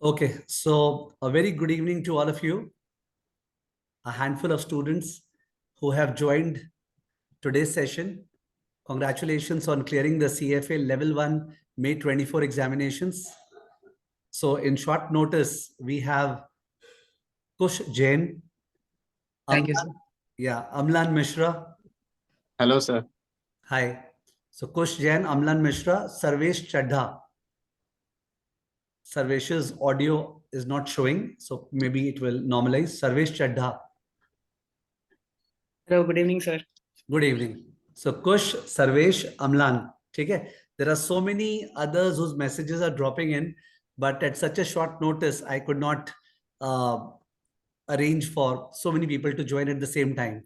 Okay, so a very good evening to all of you. A handful of students who have joined today's session. Congratulations on clearing the CFA Level 1 May 24 examinations. So in short notice, we have Kush Jain, Thank you, sir. Amlan Mishra. Hello, sir. Hi. So Kush Jain, Amlan Mishra, Sarvesh Chadha. Sarvesh's audio is not showing, so maybe it will normalize. Sarvesh Chadha. Hello, good evening, sir. Good evening. So Kush, Sarvesh, Amlan. Okay. There are so many others whose messages are dropping in, but at such a short notice, I could not arrange for so many people to join at the same time.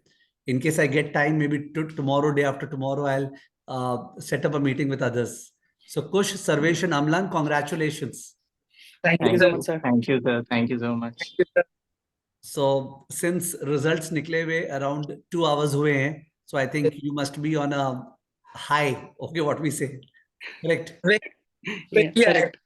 In case I get time, maybe tomorrow, day after tomorrow, I'll set up a meeting with others. So Kush, Sarvesh, and Amlan, congratulations. Thank you so much, sir. Thank you, sir. Thank you so much. Thank you, sir. So since results निकले हुए around 2 hours हुए हैं, so I think you must be on a high. Okay, what we say, correct? Yeah, correct.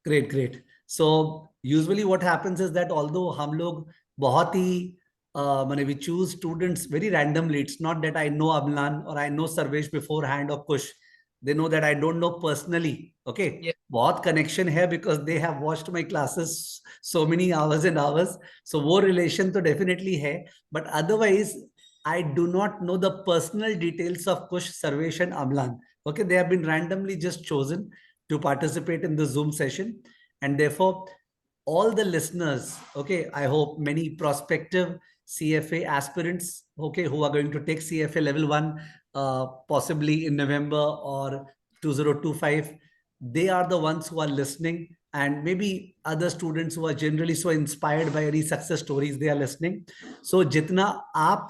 Great, great. So usually what happens is that although हम लोग बहुत ही माने we choose students very randomly. It's not that I know Amlan or I know Sarvesh beforehand or Kush. They know that I don't know personally. Okay. Yeah. बहुत connection है because they have watched my classes so many hours and hours. So वो relation तो definitely है. But otherwise, I do not know the personal details of Kush, Sarvesh and Amlan. Okay. They have been randomly just chosen to participate in the Zoom session. And therefore, all the listeners, okay, I hope many prospective CFA aspirants, okay, who are going to take CFA level 1, possibly in November or 2025, they are the ones who are listening. And maybe other students who are generally so inspired by any success stories, they are listening. So जितना आप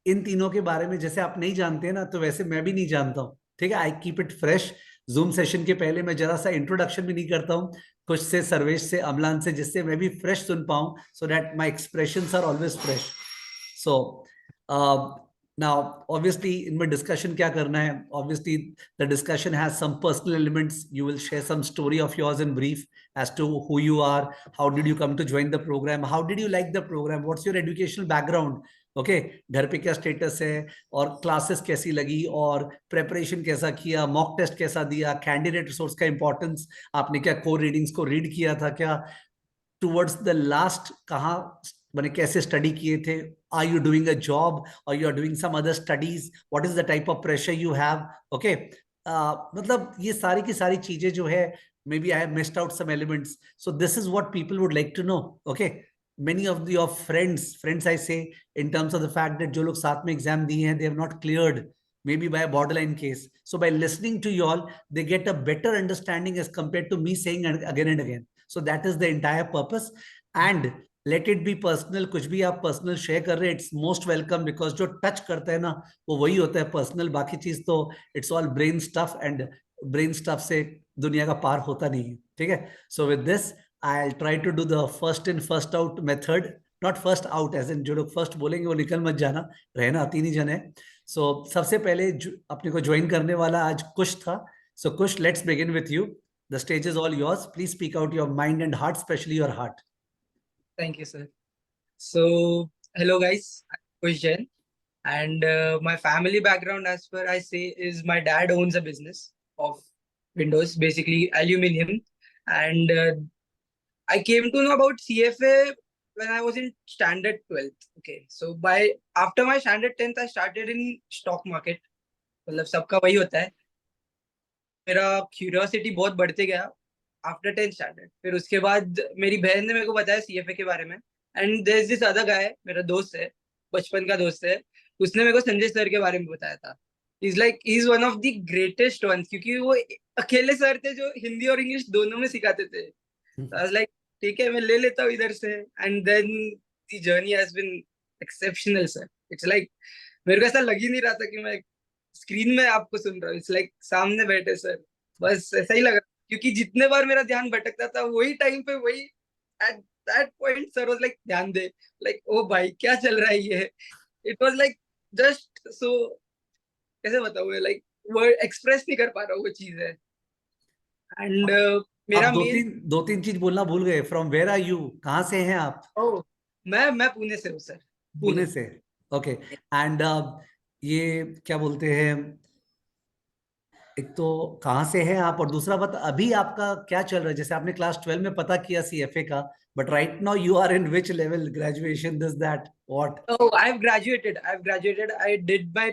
इन तीनों के बारे में जैसे आप नहीं जानते हैं ना, तो वैसे मैं भी नहीं जानता हूँ. ठीक है, I keep it fresh. Zoom session के पहले मैं जरा सा इंट्रोडक्शन भी नहीं करता हूँ, कुछ से, सर्वेश से, अमलान से, जिससे मैं भी फ्रेश सुन पाऊं, so that my expressions are always fresh. So now obviously इनमें डिस्कशन क्या करना है. Obviously the discussion has some personal elements. You will share some story of yours in brief as to who you are, how did you come to join the program, how did you like the program, what's your educational background, okay घर पे क्या status है, और classes कैसी लगी, और preparation कैसा किया, मॉक टेस्ट कैसा दिया, कैंडिडेट रिसोर्स का इंपॉर्टेंस, आपने क्या कोर रीडिंग्स को रीड किया था क्या, टुवर्ड्स द लास्ट कहाँ मैंने कैसे स्टडी किए थे, are you doing a job और you are doing some other studies, what is the type of pressure you have. Okay, मतलब ये सारी की सारी चीजें जो है, maybe I have missed out some elements. So this is what people would like to know. Okay, many of your friends I say, in terms of the fact that जो लोग साथ में एग्जाम दिए हैं, they have not cleared, maybe by a borderline case. So by listening to you all, they get a better understanding as compared to me saying again and again. So that is the entire purpose. And let it be personal. कुछ भी आप personal share कर रहे हैं, it's most welcome, because जो touch करता है ना, वो वही होता है पर्सनल. बाकी चीज तो it's all brain stuff, and brain stuff से दुनिया का पार होता नहीं है. ठीक है. So with this I try to do the first in first out method. Not first out as in जो लोग फर्स्ट बोलेंगे वो निकल मत जाना, रहना 3 ही जन है. सो सबसे पहले अपने को ज्वाइन करने वाला आज कुश था. So Kush, let's begin with you. The stage is all yours. Please speak out your mind and heart, specially your heart. Thank you, sir. So, hello guys, I'm Kush Jain, and my family background, as per I say, is my dad owns a business of windows, basically aluminium, and I came to know about CFA when I was in standard 12th. Okay, so after my standard 10th, I started in stock market. मतलब सबका वही होता है. मेरा curiosity बहुत बढ़ते गया after 10th standard. फिर उसके बाद मेरी बहन ने मेरे को बताया सीएफए के बारे में. And there is this other guy, मेरा दोस्त है, बचपन का दोस्त है, उसने मेरे को संजय सर के बारे में बताया था. Is like he is one of the greatest ones, क्योंकि वो अकेले सर थे जो हिंदी और इंग्लिश दोनों में सिखाते थे. आई वाज लाइक ठीक है, मैं ले लेता हूँ इधर से. And then the journey has been exceptional sir. It's like मेरे को ऐसा लग ही नहीं रहा था कि मैं स्क्रीन में आपको सुन रहा हूँ. इट्स लाइक सामने बैठे सर. बस ऐसा ही लग रहा, क्योंकि जितने बार मेरा ध्यान भटकता था, वही टाइम पे वही eight that point sir was like ध्यान दे. लाइक ओ भाई क्या चल रहा है ये. It was like just so, कैसे बताऊं, लाइक वर्ड एक्सप्रेस नहीं कर पा रहा हूँ वो चीज है. एंड मेरा आप दो मेन तीन दो तीन चीज बोलना भूल गए. From where are you? कहाँ से हैं आप? ओ मैं पुणे से हूँ सर. पुणे पुणे. से. ओके. एंड ये क्या बोलते हैं, एक तो कहाँ से हैं आप, और दूसरा बात, अभी आपका क्या चल रहा है? जैसे आपने क्लास 12 में पता किया सीएफए का, but right now you are in which level, graduation, this that what? Oh, I've graduated. I've graduated. I did my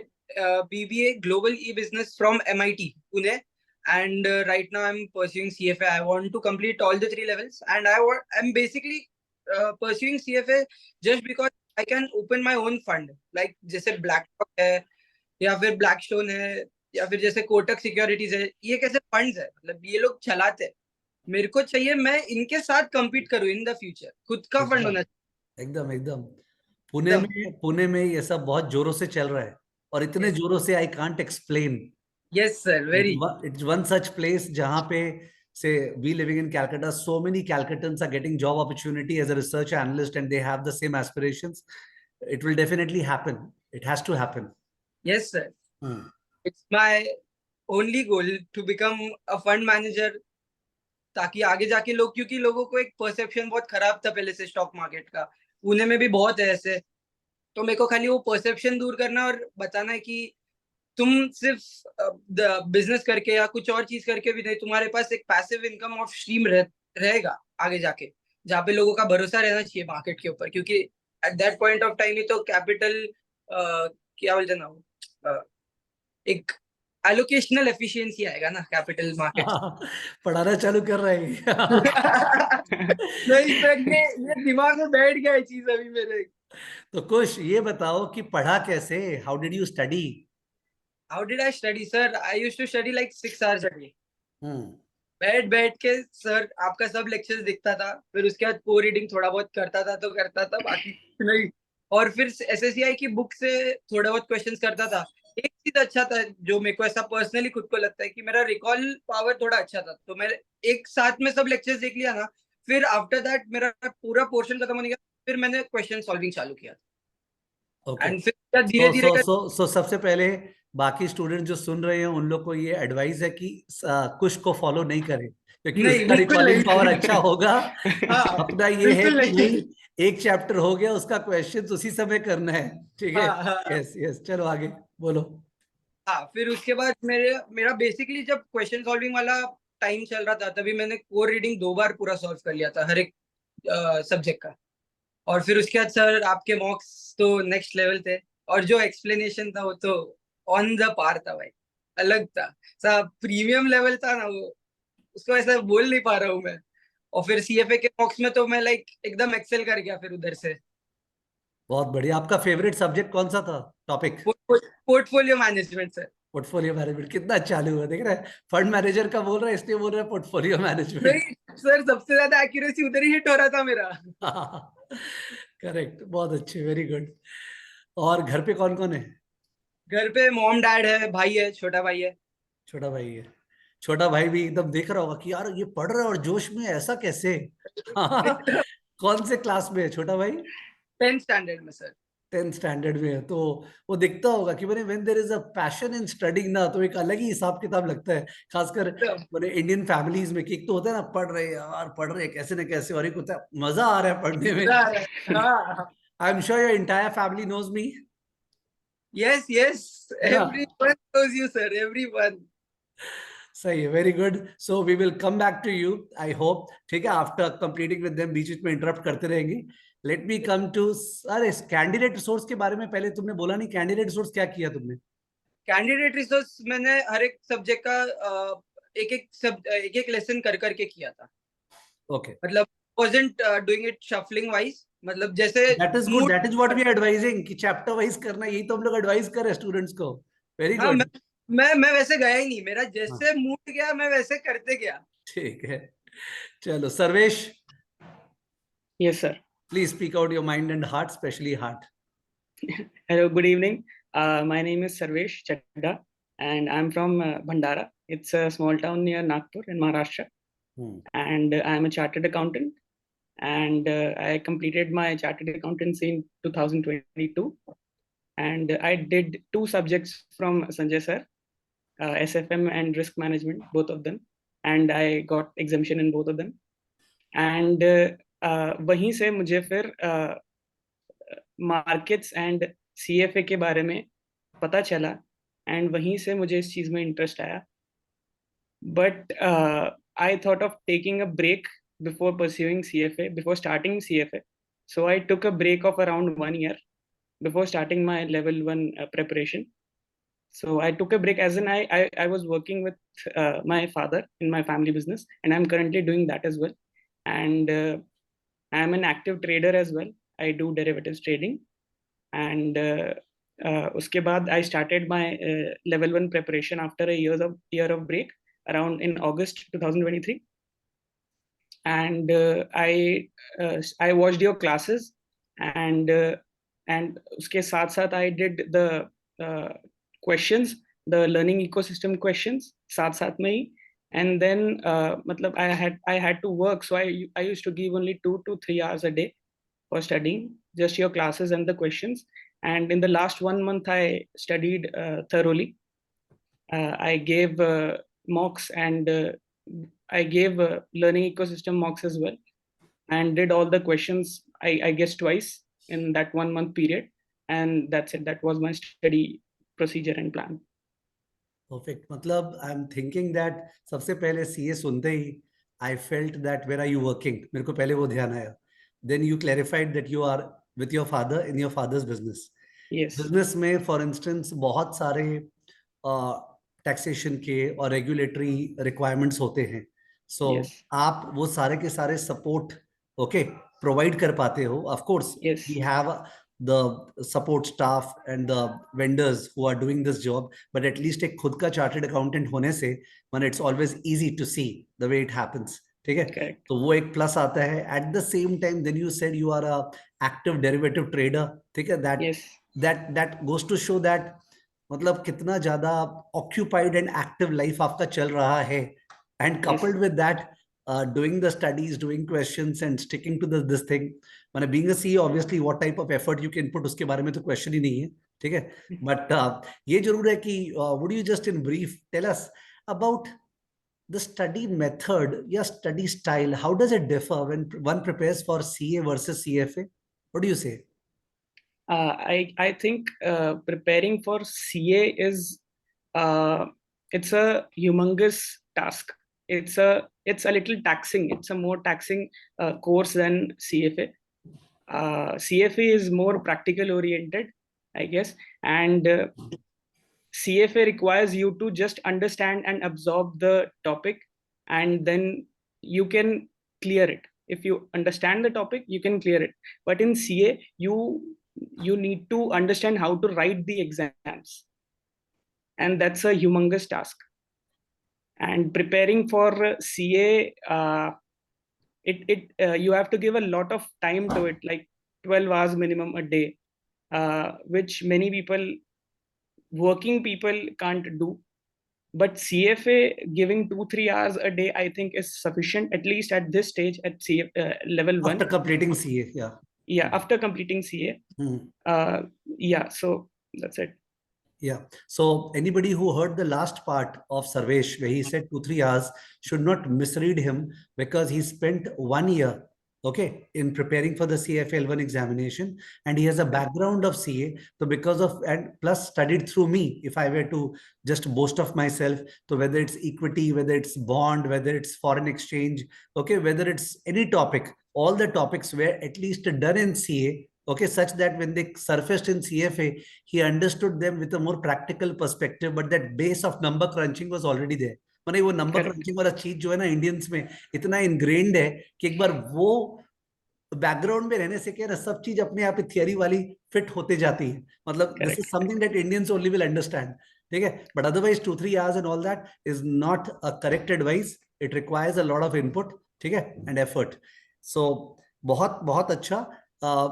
BBA Global E-Business from MIT, Pune, and right now I'm pursuing CFA. I want to complete all the three levels, and I'm basically pursuing CFA just because I can open my own fund, like जैसे BlackRock है, या फिर Blackstone है, या फिर जैसे Kotak securities है. ये कैसे फंड्स है, मतलब ये लोग चलाते हैं. मेरे को चाहिए मैं इनके साथ compete करूँ इन द फ्यूचर. खुद का फंड एकदम होना एकदम एकदम. चाहिए. पुणे में ये सब बहुत जोरों से चल रहा है, और इतने Yes. जोरों से I can't explain. Yes, sir. Very. It's one such place जहाँ पे, say, we living in Calcutta, so many Calcuttans are getting job opportunity as a research analyst, and they have the same aspirations. It will definitely happen. It has to happen. Yes, sir. Hmm. It's my only goal to become a fund manager, ताकि आगे जाके लोग, क्योंकि लोगों को एक perception बहुत खराब था पहले से स्टॉक मार्केट का. पुणे में भी बहुत है ऐसे. तो मेरे को खाली वो परसेप्शन दूर करना और बताना है कि तुम सिर्फ बिजनेस करके या कुछ और चीज करके भी नहीं, तुम्हारे पास एक पैसिव इनकम ऑफ स्ट्रीम रहेगा आगे जाके, जहाँ पे लोगों का भरोसा रहना चाहिए मार्केट के ऊपर, क्योंकि at that point of time ही तो कैपिटल क्या बोलते हैं ना एक एलोकेशनल एफिशिएंसी आएगा ना कैपिटल मार्केट. पढ़ाना चालू कर रहे हैं. नहीं सर, ये दिमाग में बैठ गया ये चीज अभी मेरे. तो कुछ ये बताओ कि पढ़ा कैसे? How did you study? How did I study sir? I used to study like 6 hours a day. Hmm. बैठ बैठ के सर आपका सब लेक्चर्स दिखता था, फिर उसके बाद को रीडिंग थोड़ा बहुत करता था तो करता था, बाकी कुछ नहीं. और फिर एसएससीआई की बुक से थोड़ा बहुत क्वेश्चंस करता था. एक चीज अच्छा था जो मेरे को ऐसा पर्सनली खुद को लगता है कि मेरा रिकॉल पावर थोड़ा अच्छा था, तो मैं एक साथ में सब लेक्चर्स देख लिया ना. फिर आफ्टर दैट मेरा पूरा पोर्शन खत्म होने के बाद फिर मैंने क्वेश्चन सॉल्विंग चालू किया. ओके. एंड फिर धीरे धीरे सो सबसे पहले बाकी स्टूडेंट जो सुन रहे हैं उन लोग को ये एडवाइस है कि कुछ को फॉलो नहीं करें, क्योंकि नहीं, उसका बिल्कुल रिकॉर्डिंग नहीं. पावर अच्छा होगा. हाँ, अपना ये है बिल्कुल कि नहीं. नहीं, एक चैप्टर हो गया, उसका क्वेश्चन उसी समय करना है. ठीक है. हाँ हाँ हाँ. यस यस, चलो आगे बोलो. हाँ, फिर उसके बाद मेरा बेसिकली जब क्वेश्चन सॉल्विंग वाला टाइम चल रहा था तभी मैंने कोर रीडिंग 2 बार पूरा सॉल्व कर लिया था हर एक सब्जेक्ट का. और फिर उसके बाद सर आपके मॉक्स तो नेक्स्ट लेवल थे, और जो एक्सप्लेनेशन था वो तो ऑन द पार था भाई. अलग था, सब प्रीमियम लेवल था ना वो. उसको ऐसा बोल नहीं पा रहा हूँ मैं. और फिर सीएफए के मॉक्स में तो मैं लाइक एकदम एक्सेल कर गया फिर उधर से. बहुत बढ़िया. आपका फेवरेट सब्जेक्ट कौन सा था, topic? Portfolio management sir. Portfolio management. कितना चालू हुआ, देख रहे हैं, फंड मैनेजर का बोल रहा है इसलिए बोल रहा है पोर्टफोलियो मैनेजमेंट. नहीं सर, सबसे ज्यादा एक्यूरेसी उधर ही हिट हो रहा था मेरा. करेक्ट. बहुत अच्छे, वेरी गुड. और घर पे कौन कौन है? घर पे मॉम डैड है, भाई है, छोटा भाई है. छोटा भाई है. छोटा भाई भी एकदम देख रहा होगा कि यार ये पढ़ रहा है और जोश में है, ऐसा कैसे? कौन से क्लास में है छोटा भाई? 10th स्टैंडर्ड में सर. 10th स्टैंडर्ड में है, तो वो दिखता होगा कि मैंने when there is a passion in studying ना, तो एक अलग ही हिसाब किताब लगता है. खासकर मैंने इंडियन फैमिलीज में, कि एक तो होता है ना, पढ़ रहे हैं यार, पढ़ रहे हैं कैसे न कैसे, और एक होता है मजा आ रहा है पढ़ने में. हाँ. I am sure your entire family knows me. Yes, yes. Yeah. Everyone knows you, sir. Everyone. सही है. Very good. So we will come back to you, I hope. ठीक है, आफ्टर कंप्लीटिंग विद देम, बीच बीच में interrupt करते रहेंगे. Let me come to, अरे कैंडिडेट रिसोर्स के बारे में पहले तुमने बोला नहीं. कैंडिडेट रिसोर्स क्या किया तुमने? कैंडिडेट रिसोर्स मैंने हर एक सब्जेक्ट का एक एक लेसन कर करके किया था. ओके. मतलब wasn't doing it shuffling wise. मतलब जैसे that is good. That is what we are advising, कि चैप्टर वाइज करना. यही तो हम लोग एडवाइस कर रहे हैं स्टूडेंट्स को. वेरी हाँ, गुड. मैं वैसे गया ही नहीं. मेरा हाँ, जैसे मूड गया मैं वैसे करते गया. ठीक है. चलो Sarvesh, Yes, sir. Please speak out your mind and heart, specially heart. Hello, good evening. My name is Sarvesh Chadda, and I'm from Bhandara. It's a small town near Nagpur in Maharashtra. And I'm a chartered accountant. And I completed my chartered accountancy in 2022. And I did 2 subjects from Sanjay sir, SFM and risk management, both of them. and I got exemption in both of them. And वहीं से मुझे फिर markets and CFA के बारे में पता चला, and वहीं से मुझे इस चीज में इंटरेस्ट आया. But I thought of taking a break before pursuing CFA, before starting CFA. So I took a break of around 1 year before starting my level 1 preparation. So I took a break, as in I was working with my father in my family business, and I'm currently doing that as well. And I'm an active trader as well. I do derivatives trading. And uske baad I started my level 1 preparation after a year of break around in August 2023. And I watched your classes, and uske साथ I did the questions, the learning ecosystem questions साथ में ही. And then मतलब I had to work, so I used to give only 2 to 3 hours a day for studying just your classes and the questions. And in the last 1 month I studied thoroughly. I gave mocks, and I gave learning ecosystem mocks as well, and did all the questions I guess twice in that 1 month period. And that's it. That was my study procedure and plan. Perfect. मतलब I am thinking that सबसे पहले CA सुनते ही I felt that where are you working, मेरे को पहले वो ध्यान आया. Then you clarified that you are with your father in your father's business. Yes. Business में फॉर इंस्टेंस बहुत सारे टैक्सेशन के और रेगुलेटरी रिक्वायरमेंट्स होते हैं. सो Yes. आप वो सारे के सारे सपोर्ट ओके प्रोवाइड कर पाते हो. Of course Yes. We have the support staff and the vendors who are doing this job, but at least एक खुद का chartered accountant होने से when it's always easy to see the way it happens. ठीक है. Correct. तो वो एक प्लस आता है. At the same time, then you said you are a active derivative trader. ठीक है. Yes. that goes to show that मतलब कितना ज्यादा occupied and active life आपका चल रहा है. And coupled with that, doing the studies, doing questions and sticking to this thing. मैंने being a CEO, obviously what type of effort you can put उसके बारे में तो question ही नहीं है. ठीक है. But ये जरूर है कि would you just in brief tell us about the study method या study style? How does it differ when one prepares for CA versus CFA? What do you say? I think preparing for CA is it's a humongous task. It's a little taxing. It's a more taxing course than CFA. CFA is more practical oriented, I guess, and CFA requires you to just understand and absorb the topic, and then you can clear it. If you understand the topic, you can clear it. But in CA, you need to understand how to write the exams, and that's a humongous task. And preparing for CA, you have to give a lot of time to it, like 12 hours minimum a day, which many people, working people, can't do. But CFA giving 2-3 hours a day, I think, is sufficient, at least at this stage at CFA level 1. After completing CA, yeah. Yeah, after completing CA. Yeah, so that's it. Yeah. So anybody who heard the last part of Sarvesh, where he said 2-3 hours, should not misread him, because he spent 1 year, okay, in preparing for the CFL1 examination, and he has a background of CA. So because of, and plus studied through me, if I were to just boast of myself, so whether it's equity, whether it's bond, whether it's foreign exchange, okay, whether it's any topic, all the topics were at least done in CA. Okay, such that when they surfaced in CFA, he understood them with a more practical perspective, but that base of number crunching was already there. माने वो number crunching वाला चीज जो है ना Indians में इतना ingrained है कि एक बार वो बैकग्राउंड में रहने से क्या है, सब चीज अपने आप थियरी वाली फिट होते जाती है. मतलब this is something that Indians only will understand. ठीक है. But otherwise 2-3 hours and all that is not a correct advice. It requires a lot of input. ठीक है. And effort. So बहुत बहुत अच्छा.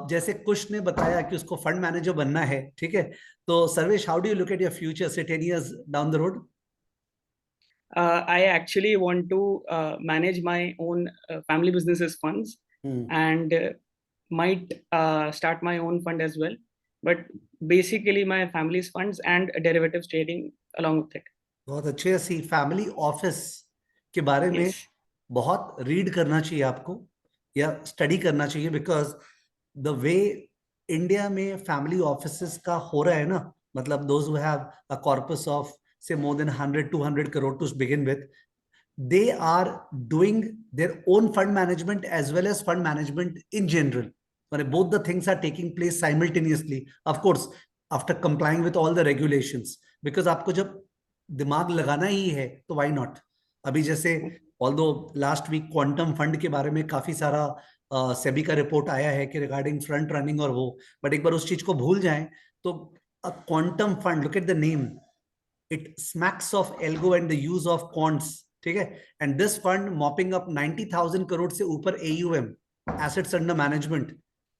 जैसे कुश ने बताया कि उसको फंड मैनेजर बनना है. ठीक है. तो Sarvesh, how do you look at your future से 10 years down the road? I actually want to manage my own family businesses funds, and might start my own fund as well. But basically my family's funds and derivatives trading along with it. बहुत अच्छे. सी family office के बारे में Yes. बहुत read करना चाहिए आपको या स्टडी करना चाहिए, बिकॉज द वे इंडिया में फैमिली ऑफिसेस का हो रहा है ना, मतलब those who have a corpus of say more than 100-200 crore to begin with, they are doing their own fund management as well as fund management in general. Both the things are taking place simultaneously, of course, after complying with all the regulations. Because आपको जब दिमाग लगाना ही है तो why not? अभी जैसे although last week quantum fund के बारे में काफी सारा सेबी का रिपोर्ट आया है कि रिगार्डिंग फ्रंट रनिंग और वो, बट एक बार उस चीज को भूल जाएं तो quantum fund, look at the name, it smacks of algo and the use of quants, ठीक है? And this fund mopping up 90,000 crore से ऊपर AUM, assets under management,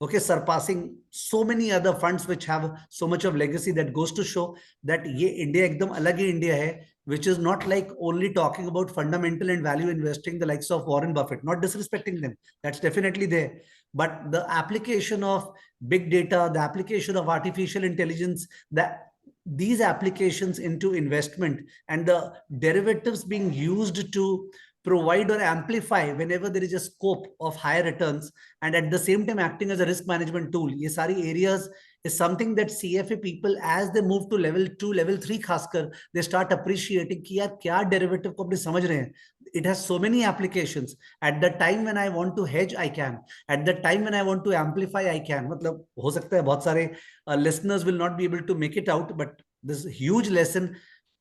okay, surpassing so many other funds which have so much of legacy. That goes to show that ये India एकदम अलग ही India है, which is not like only talking about fundamental and value investing, the likes of Warren Buffett, not disrespecting them, that's definitely there, but the application of big data, the application of artificial intelligence, that these applications into investment and the derivatives being used to provide or amplify whenever there is a scope of higher returns, and at the same time acting as a risk management tool, ye sari areas is something that CFA people, as they move to level 2 level 3 खासकर, they start appreciating कि यार क्या derivative को अपने समझ रहे हैं. It has so many applications. At the time when I want to hedge, I can. At the time when I want to amplify, I can. मतलब हो सकता है बहुत सारे listeners will not be able to make it out, but this huge lesson.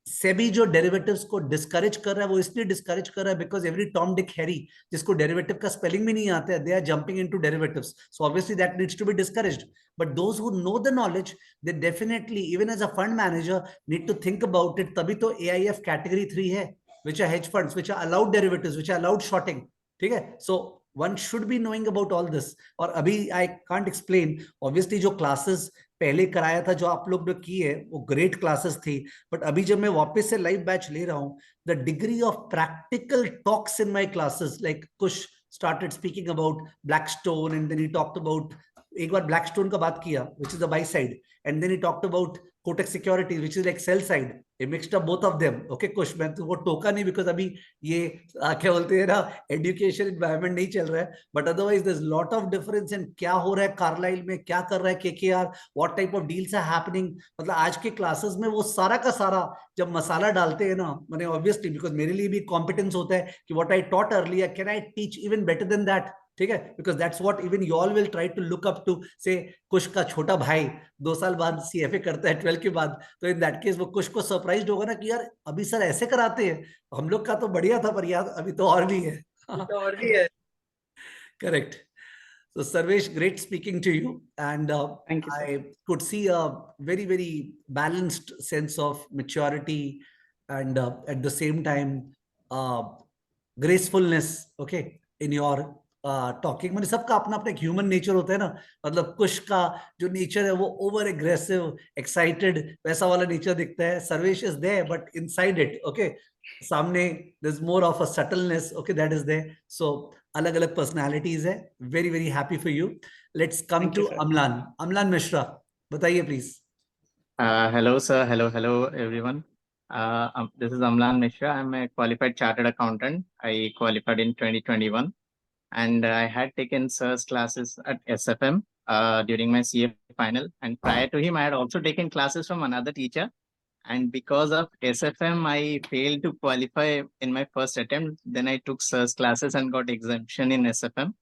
SEBI जो derivatives को discourage कर रहा है, वो इसलिए डिस्करेज कर रहा है because every Tom Dick Harry जिसको डेरिवेटिव का स्पेलिंग भी नहीं आता है, they are jumping into derivatives, so obviously that needs to be discouraged. But those who know the knowledge, they definitely even as a fund manager need to think about it. तभी तो AIF category 3 है, which are hedge funds, which are allowed derivatives, which are allowed shorting, ठीक है? So one should be knowing about all this. और अभी I can't explain, obviously जो classes पहले कराया था, जो आप लोग ने की है, वो ग्रेट क्लासेस थी, बट अभी जब मैं वापस से लाइव बैच ले रहा हूँ, the degree of practical talks in my classes, like कुछ started speaking about Blackstone, and then he talked about, एक बार Blackstone का बात किया, which is the buy side, and then he talked about Kotak Securities, which is like sell side. He mixed up both of them. Okay, कुछ मैं तो वो टोका नहीं, because अभी ये क्या बोलते हैं ना, एजुकेशन एनवायरनमेंट नहीं चल रहा है, but otherwise there is lot of difference in क्या हो रहा है कार्लाइल में, क्या कर रहा है KKR, what type of deals are happening. मतलब आज के क्लासेस में वो सारा का सारा जब मसाला डालते हैं ना, मैंने ऑब्वियसली, बिकॉज मेरे लिए भी कॉम्पिटेंस होता है कि what I taught earlier can I teach even better than that, ठीक है? Because that's what even you all will try to look up to. से कुछ का छोटा भाई 2 साल बाद CFA करता है 12 के बाद, तो इन दैट केस वो कुछ को सरप्राइज्ड होगा ना कि यार अभी सर ऐसे कराते हैं, हम लोग का तो बढ़िया था, पर यार अभी तो और भी है. तो और भी है. Correct. So Sarvesh, great speaking to you, and Thank you, sir. I could see a very, very balanced sense of maturity and at the same time gracefulness, okay, in your talking. मतलब सबका अपना अपना एक human nature होता है ना, मतलब कुछ का जो नेचर है वो ओवर एग्रेसिव, एक्साइटेड, वैसा वाला नेचर दिखता है. Sarvesh is there but inside it, okay, सामने there is more of a subtleness, okay, that is there. So अलग अलग पर्सनालिटीज है. Very very happy for you. Let's come to Amlan. Amlan Mishra, बताइए please. Hello, sir. Hello, everyone. This is Amlan Mishra. I'm a qualified chartered accountant. I qualified in 2021. And I had taken SIRS classes at SFM during my CA final. And prior to him, I had also taken classes from another teacher. And because of SFM, I failed to qualify in my first attempt. Then I took SIRS classes and got exemption in SFM.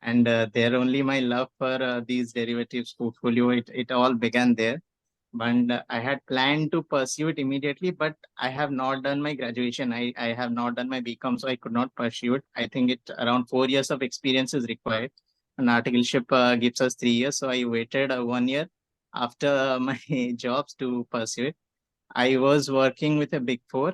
And there only my love for these derivatives portfolio, it all began there. And I had planned to pursue it immediately, but I have not done my graduation. I have not done my BCom, so I could not pursue it. I think it around 4 years of experience is required. An articleship gives us 3 years, so I waited 1 year after my jobs to pursue it. I was working with a Big Four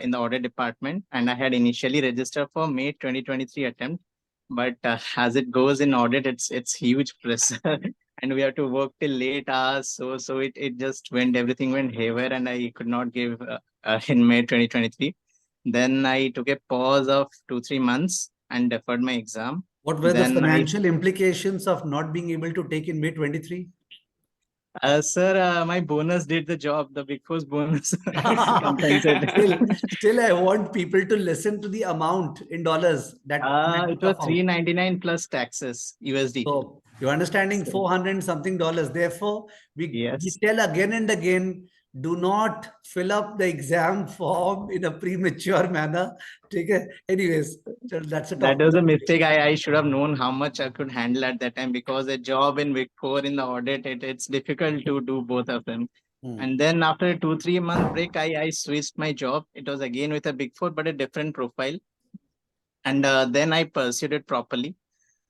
in the audit department, and I had initially registered for May 2023 attempt. But as it goes in audit, it's huge pressure. And we have to work till late hours. So it just went, everything went haywire, and I could not give in May 2023. Then I took a pause of 2-3 months and deferred my exam. What were the financial implications of not being able to take in May 23? Sir, my bonus did the job. The Big Four's bonus compensated. Still, I want people to listen to the amount in dollars that you It was took out. 399 plus taxes USD. So you're understanding So- 400 and something dollars. Therefore, we Yes. tell again and again, do not fill up the exam form in a premature manner. Okay. Anyways, so that's a That topic. was a mistake. I should have known how much I could handle at that time, because a job in Big Four in the audit, it's difficult to do both of them. Hmm. And then after a 2-3 month break, I switched my job. It was again with a Big Four, but a different profile. And then I pursued it properly.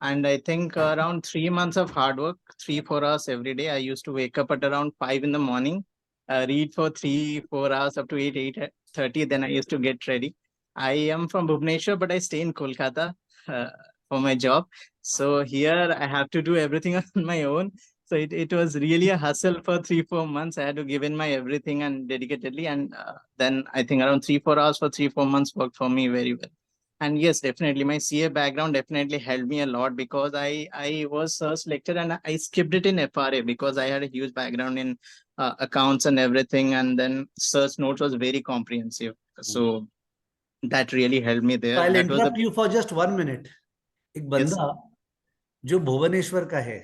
And I think around 3 months of hard work, 3-4 hours every day. I used to wake up at around 5 in the morning, read for 3-4 hours up to 8:30. Then I used to get ready. I am from Bhubaneswar, but I stay in Kolkata for my job. So here I have to do everything on my own. So it was really a hustle for 3-4 months. I had to give in my everything and dedicatedly. And then I think around 3-4 hours for 3-4 months worked for me very well. And yes, definitely my CA background definitely helped me a lot, because I was search lecturer and I skipped it in FRA because I had a huge background in accounts and everything. And then search notes was very comprehensive. So that really helped me there. I'll That was the interrupt you for just 1 minute. एक Yes. बंदा जो भुवनेश्वर का है,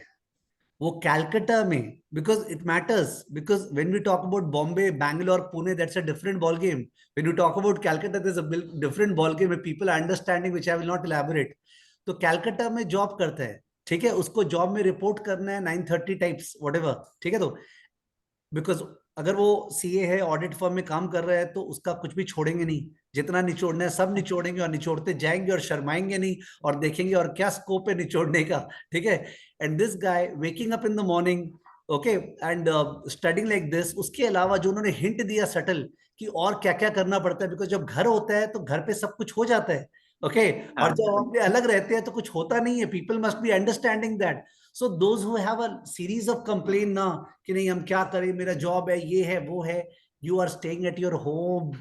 वो कैलकाटा में, because it matters, because when we talk about Bombay, Bangalore, Pune, that's a different ball game. When you talk about Calcutta, there's a different ball game where people are understanding, which I will not elaborate. तो कैलकाटा में job करता है, ठीक है, उसको job में report करना है 9:30 टाइप्स व्हाटएवर, ठीक है, तो बिकॉज अगर वो सीए है, ऑडिट फर्म में काम कर रहा है, तो उसका कुछ भी छोड़ेंगे नहीं, जितना निचोड़ना है सब निचोड़ेंगे और निचोड़ते जाएंगे और शर्माएंगे नहीं और देखेंगे और क्या स्कोप है निचोड़ने का, ठीक है. And this guy waking up in the morning, okay, and studying like this. उसके अलावा जो उन्होंने हिंट दिया सटल कि और क्या क्या करना पड़ता है, बिकॉज जब घर होता है तो घर पे सब कुछ हो जाता है, ओके, और जब अपने अलग रहते हैं तो कुछ होता नहीं है. People must be understanding that. So those who have a series of complain ना कि नहीं हम क्या करें, मेरा जॉब है, ये है, वो है, you are staying at your home,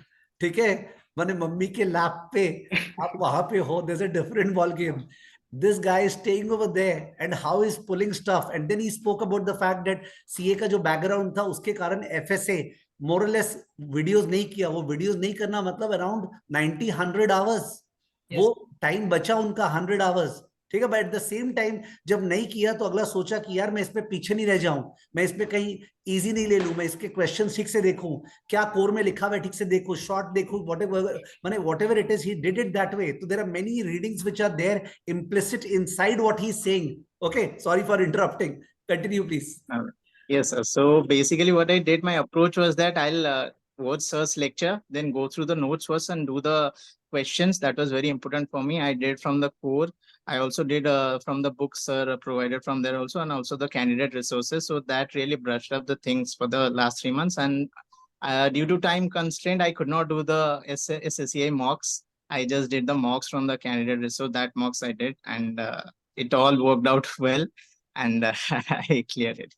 ठीक है, माने मम्मी के लैप पे आप वहां पे हो, there's a different ball game. This guy is staying over there and how he's pulling stuff. And then he spoke about the fact that CA का जो बैकग्राउंड था उसके कारण FSA more or less videos नहीं किया. वो videos नहीं करना मतलब अराउंड 90-100 आवर्स, वो टाइम बचा उनका 100 आवर्स, ठीक है. But at the same time जब नहीं किया तो अगला सोचा कि यार मैं इस पे पीछे नहीं रह जाऊं, मैं इस पे कहीं इजी नहीं ले लूं, मैं इसके क्वेश्चन ठीक से देखूं, क्या कोर में लिखा हुआ है ठीक से देखूं, शॉर्ट देखूं, व्हाटएवर, माने whatever it is, he did it that way. तो there are many readings which are there implicit inside what he's saying. Okay, sorry for interrupting, continue please. Yes, sir. So basically what I did, my approach was that I'll watch sir's lecture, then go through the notes first and do the questions. That was very important for me. I did from the core. I also did from the books sir provided from there also, and also the candidate resources. So that really brushed up the things for the last 3 months. And due to time constraint, I could not do the SSCI mocks. I just did the mocks from the candidate resource. That mocks I did, and it all worked out well, and I cleared it.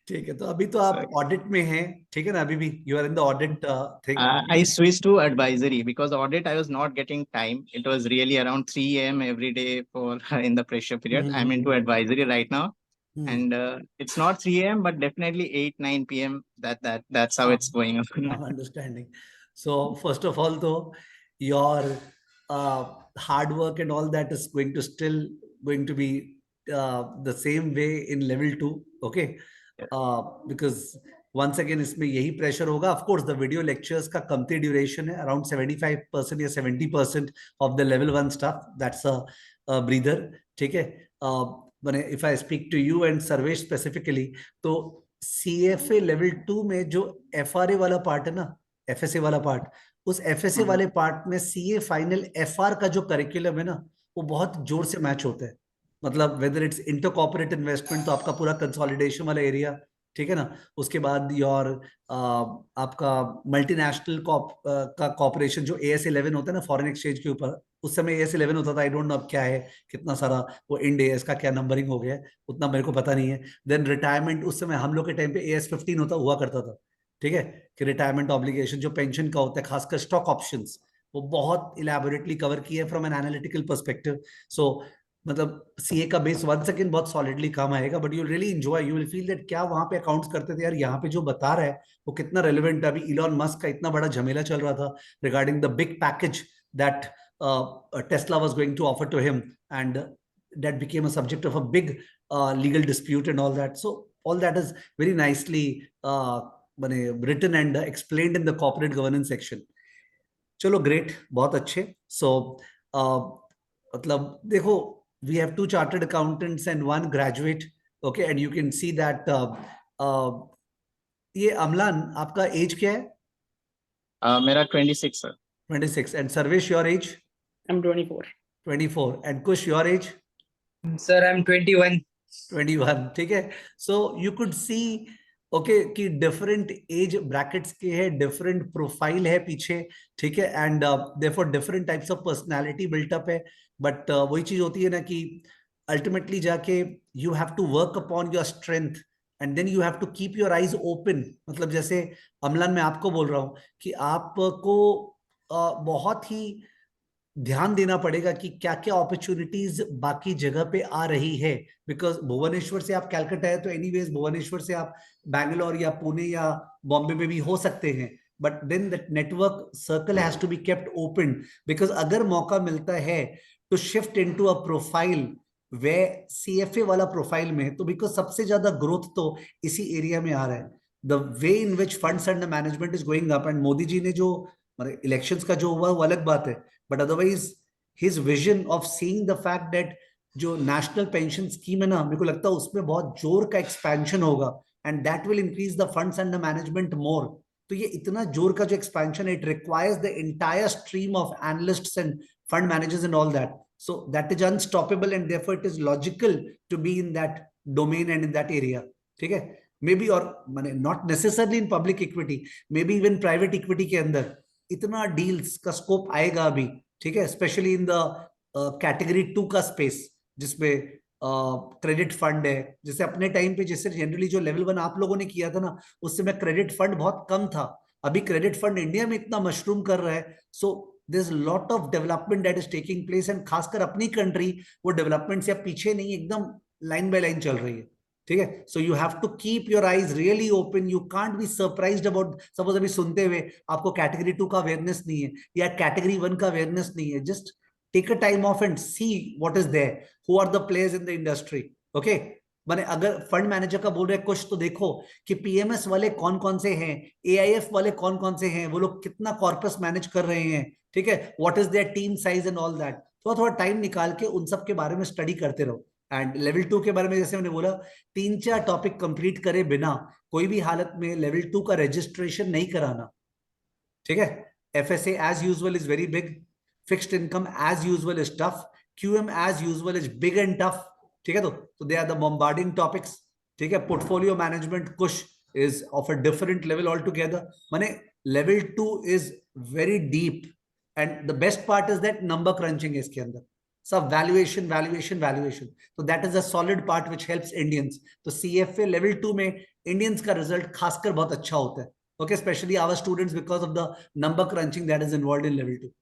ठीक है, तो अभी तो आप audit में हैं, ठीक है ना, अभी भी you are in the audit thing. I switched to advisory because audit I was not getting time. It was really around 3 a.m. every day for in the pressure period. I'm into advisory right now, and it's not 3 a.m. but definitely 8-9 p.m. That's how it's going on. I'm understanding. So first of all, though, your hard work and all that is going to still going to be the same way in level 2, okay? Because once again इसमें यही pressure होगा. Of course, the video lectures का कमती duration है, around 75% या 70% of the level 1 stuff. That's a breather, ठीक है. मैंने if I speak to you and Sarvesh specifically, तो CFA level 2 में जो FRA वाला पार्ट है ना, FSA वाला पार्ट, उस FSA वाले पार्ट में CA फाइनल FR का जो करिकुलम है ना, वो बहुत जोर से मैच होता है. मतलब whether it's inter corporate investment, तो आपका पूरा कंसोलिडेशन वाला एरिया, ठीक है ना. उसके बाद योर आपका मल्टीनेशनल का कॉर्पोरेशन जो AS11 होता है ना फॉरेन एक्सचेंज के ऊपर, उस समय AS11 होता था. आई डोंट नो अब क्या है, कितना सारा वो इंड AS का क्या नंबरिंग हो गया है, उतना मेरे को पता नहीं है. देन रिटायरमेंट, उस समय हम लोग के टाइम पे AS15 हुआ करता था, ठीक है, कि रिटायरमेंट ऑब्लिगेशन जो पेंशन का होता है, खासकर स्टॉक ऑप्शंस, वो बहुत इलेबोरेटली कवर किया है फ्रॉम एन एनालिटिकल पर्सपेक्टिव. सो मतलब सीए का बेस वन सेकेंड बहुत सॉलिडली काम आएगा, but you really enjoy, you will feel that क्या वहां पे अकाउंट्स करते थे यार, यहाँ पे जो बता रहा है वो कितना रेलिवेंट है। अभी इलॉन मस्क का इतना बड़ा झमेला चल रहा था regarding the big package that Tesla was going to offer to him, and that became a subject of a big legal dispute and all that. So all that is very nicely written and explained in the corporate governance section. चलो great, बहुत अच्छे. So मतलब देखो, we have 2 chartered accountants and 1 graduate. Okay, and you can see that ये अमलान, आपका age क्या है? मेरा 26 sir. 26. And Sarvesh, your age? I'm 24. 24. And Kush, your age? Sir, I'm 21. 21. ठीक है. So you could see okay कि डिफरेंट एज ब्रैकेट्स के है, डिफरेंट प्रोफाइल है पीछे. ठीक है. And therefore different types of personality built up है. बट वही चीज होती है ना कि अल्टीमेटली जाके you have to work upon your strength and then you have to keep your eyes open. मतलब जैसे अमलान, मैं आपको बोल रहा हूँ कि आपको बहुत ही ध्यान देना पड़ेगा कि क्या क्या अपॉर्चुनिटीज बाकी जगह पे आ रही है. बिकॉज भुवनेश्वर से आप कैलकाटा है तो एनीवेज भुवनेश्वर से आप बैंगलोर या पुणे या बॉम्बे में भी हो सकते हैं. But then that network circle has to be kept open. Because अगर मौका मिलता है to shift into a profile वे सीएफए वाला प्रोफाइल में, तो बिकॉज सबसे ज्यादा ग्रोथ तो इसी एरिया में आ रहा है. The way in which funds under management is going up, and Modi ji ने जो इलेक्शंस का जो हुआ वो अलग बात है, but otherwise his vision of seeing the fact that जो नेशनल पेंशन स्कीम है ना, मेरे को लगता है उसमें बहुत जोर का एक्सपेंशन होगा and that will increase the funds under management more. तो ये इतना जोर का जो एक्सपेंशन है, it requires the entire stream of analysts and fund managers and all that. So that is unstoppable and therefore it is logical to be in that domain and in that area. ठीक है. Maybe or not necessarily in public equity, maybe even private equity के अंदर इतना deals का scope आएगा अभी. ठीक है. स्पेशली इन द कैटेगरी 2 का स्पेस जिसमें क्रेडिट फंड है. जैसे अपने टाइम पे जैसे जनरली जो लेवल 1 आप लोगों ने किया था ना, उस समय क्रेडिट फंड बहुत कम था. अभी क्रेडिट फंड इंडिया में इतना मशरूम कर रहा है. सो there's a lot of development that is taking place and खासकर अपनी कंट्री वो डेवलपमेंट से पीछे नहीं, एकदम लाइन बाय लाइन चल रही है. ठीक है. So you have to keep your eyes really open. You can't be surprised about, suppose अभी सुनते हुए आपको कैटेगरी 2 का अवेयरनेस नहीं है या कैटेगरी 1 का अवेयरनेस नहीं है. Just take a time off and see what is there, who are the players in the industry. Okay. मैंने अगर फंड मैनेजर का बोल रहे कुछ, तो देखो कि पीएमएस वाले कौन कौन से हैं, एआईएफ वाले कौन कौन से हैं, वो लोग कितना कॉर्पस मैनेज कर रहे हैं. ठीक है. What is their team size and all that. थोड़ा थोड़ा टाइम निकाल के उन सब के बारे में स्टडी करते रहो. एंड लेवल 2 के बारे में जैसे मैंने बोला, 3-4 टॉपिक कंप्लीट करे बिना कोई भी हालत में लेवल 2 का रजिस्ट्रेशन नहीं कराना. ठीक है. FSA as usual is very big, fixed income as usual is tough, QM as usual is big and tough. ठीक है. तो they are the bombarding topics. ठीक है. पोर्टफोलियो मैनेजमेंट कुछ is of a different level altogether. माने level 2 is very deep and the best part is that number crunching है इसके अंदर. सब valuation. So that is a solid part which helps Indians. तो CFA level 2 में Indians का result खासकर बहुत अच्छा होता है. Okay, especially our students because of the number crunching that is involved in level 2.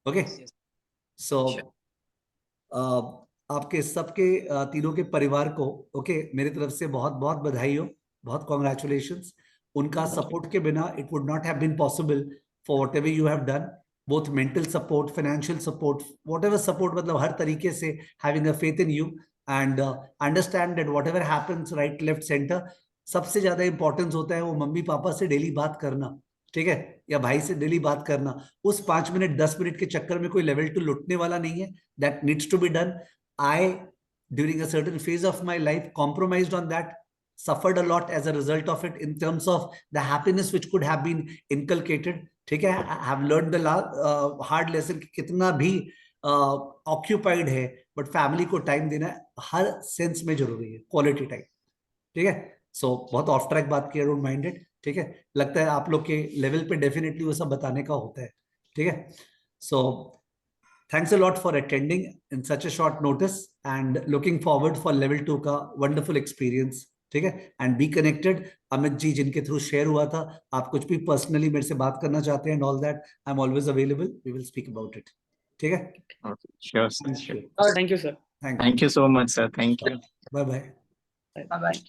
Okay. So आपके सबके तीनों के परिवार को मेरी तरफ से बहुत बहुत बधाई हो, बहुत कॉन्ग्रेचुलेशंस. उनका सपोर्ट के बिना it would not have been possible for whatever you have done, both mental support, financial support, whatever support, मतलब हर तरीके से having a faith in you and understand that whatever happens right left centre, सबसे ज्यादा importance होता है वो mummy papa से डेली बात करना. ठीक है. या भाई से डेली बात करना. उस 5 मिनट 10 मिनट के चक्कर में कोई लेवल 2 लुटने वाला नहीं है. That needs to be done. I, during a certain phase of my life, compromised on that, suffered a lot as a result of it in terms of the happiness which could have been inculcated. ठीक है. I have learned the hard lesson कि कितना भी occupied है but family को time देना हर sense में जरूरी है, quality time. ठीक है. So बहुत off track बात की, I don't mind it. ठीक है. लगता है आप लोग के level पे definitely वो सब बताने का होता है. ठीक है. So thanks a lot for attending in such a short notice and looking forward for level 2 का wonderful experience. ठीक है. And be connected. Amit ji जिनके थ्रू शेयर हुआ था, आप कुछ भी पर्सनली मेरे से बात करना चाहते हैं and all that, I'm always available. We will speak about it. ठीक है. Sure, sir. Thank you, sir. Thank you. Thank you so much, sir. Thank you. Bye bye. Bye bye.